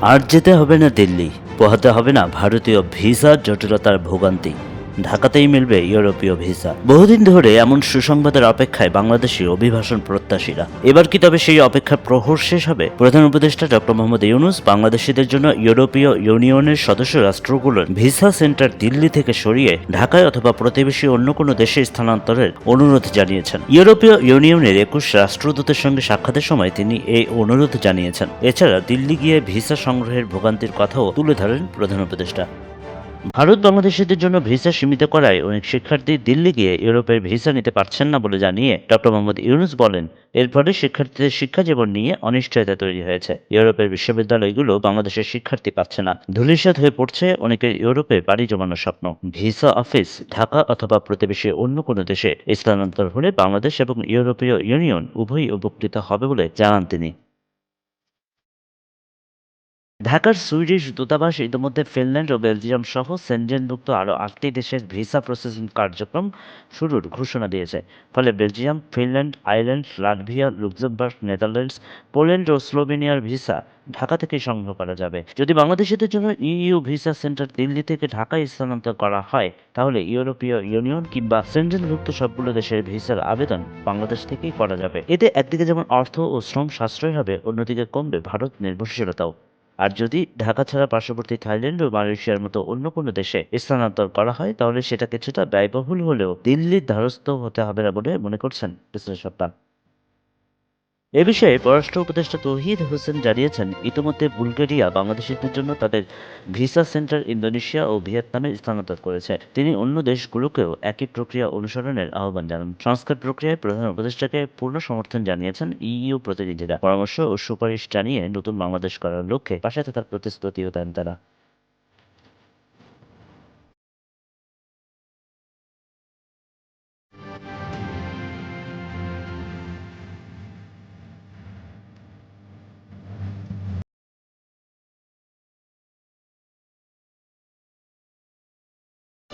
আর যেতে হবে না দিল্লি, পোহাতে হবে না ভারতীয় ভিসা জটিলতার ভোগান্তি। ঢাকাতেই মিলবে ইউরোপীয় ভিসা। বহুদিন ধরে এমন সুসংবাদের অপেক্ষায় বাংলাদেশি অভিবাসন প্রত্যাশীরা। এবার কি তবে সেই অপেক্ষার প্রহর শেষ হবে? প্রধান উপদেষ্টা ডক্টর মোহাম্মদ ইউনূস বাংলাদেশিদের জন্য ইউরোপীয় ইউনিয়নের সদস্য রাষ্ট্রগুলোর ভিসা সেন্টার দিল্লি থেকে সরিয়ে ঢাকায় অথবা প্রতিবেশী অন্য কোনো দেশে স্থানান্তরের অনুরোধ জানিয়েছেন। ইউরোপীয় ইউনিয়নের ২১ রাষ্ট্রদূতের সঙ্গে সাক্ষাতের সময় তিনি এই অনুরোধ জানিয়েছেন। এছাড়া দিল্লি গিয়ে ভিসা সংগ্রহের ভোগান্তির কথাও তুলে ধরেন প্রধান উপদেষ্টা। ভারত বাংলাদেশিদের জন্য ভিসা সীমিত করায় অনেক শিক্ষার্থী দিল্লি গিয়ে ইউরোপের ভিসা নিতে পারছেন না বলে জানিয়ে ডক্টর মোহাম্মদ ইউনূস বলেন, এর ফলে শিক্ষার্থীদের শিক্ষা জীবন নিয়ে অনিশ্চয়তা তৈরি হয়েছে। ইউরোপের বিশ্ববিদ্যালয়গুলো বাংলাদেশের শিক্ষার্থী পাচ্ছে না। ধূলিসাৎ হয়ে পড়ছে অনেকের ইউরোপে পাড়ি জমানোর স্বপ্ন। ভিসা অফিস ঢাকা অথবা প্রতিবেশী অন্য কোনো দেশে স্থানান্তর হলে বাংলাদেশ এবং ইউরোপীয় ইউনিয়ন উভয়ই উপকৃত হবে বলে জানান তিনি। ঢাকার সুইডিশ দূতাবাস ইতিমধ্যে ফিনল্যান্ড ও বেলজিয়াম সহ সেনজেনভুক্ত আরও ৮টি দেশের ভিসা প্রসেসিং কার্যক্রম শুরুর ঘোষণা দিয়েছে। ফলে Belgium, Finland, Ireland, Latvia, Luxembourg, Netherlands, Poland ও স্লোভেনিয়ার ভিসা ঢাকা থেকেই সংগ্রহ করা যাবে। যদি বাংলাদেশিদের জন্য ইইউ ভিসা সেন্টার দিল্লি থেকে ঢাকায় স্থানান্তর করা হয়, তাহলে ইউরোপীয় ইউনিয়ন কিংবা সেনজেনভুক্ত সবগুলো দেশের ভিসার আবেদন বাংলাদেশ থেকেই করা যাবে। এতে একদিকে যেমন অর্থ ও শ্রম সাশ্রয় হবে, অন্যদিকে কমবে ভারত নির্ভরশীলতাও। আর যদি ঢাকা ছাড়া পার্শ্ববর্তী থাইল্যান্ড ও মালয়েশিয়ার মতো অন্য কোনো দেশে স্থানান্তর করা হয়, তাহলে সেটা কিছুটা ব্যয়বহুল হলেও দিল্লির দ্বারস্থ হতে হবে না বলে মনে করছেন বিশ্লেষকরা। এ বিষয়ে পররাষ্ট্র উপদেষ্টা তৌহিদ হোসেন জানিয়েছেন, ইতিমধ্যে বুলগেরিয়া বাংলাদেশিদের জন্য তাদের ভিসা সেন্টার ইন্দোনেশিয়া ও ভিয়েতনামে স্থানান্তর করেছে। তিনি অন্য দেশগুলোকেও একই প্রক্রিয়া অনুসরণের আহ্বান জানান। সংস্কার প্রক্রিয়ায় প্রধান উপদেষ্টাকে পূর্ণ সমর্থন জানিয়েছেন ইইউ প্রতিনিধিরা। পরামর্শ ও সুপারিশ জানিয়ে নতুন বাংলাদেশ করার লক্ষ্যে পাশে থাকার প্রতিশ্রুতিও দেন তারা।